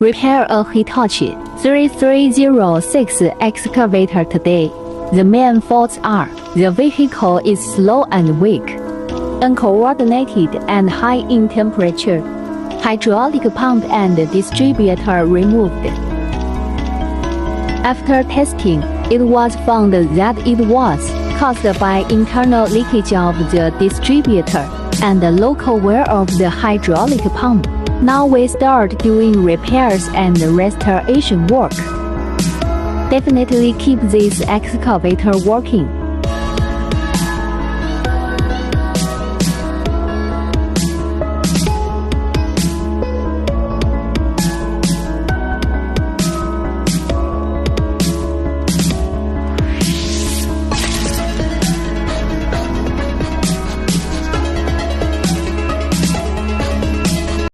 Repair a Hitachi 3306 excavator today. The main faults are: the vehicle is slow and weak, uncoordinated and high in temperature, hydraulic pump and distributor removed. After testing, it was found that it was caused by internal leakage of the distributor and the local wear of the hydraulic pump. Now we start doing repairs and restoration work. Definitely keep this excavator working.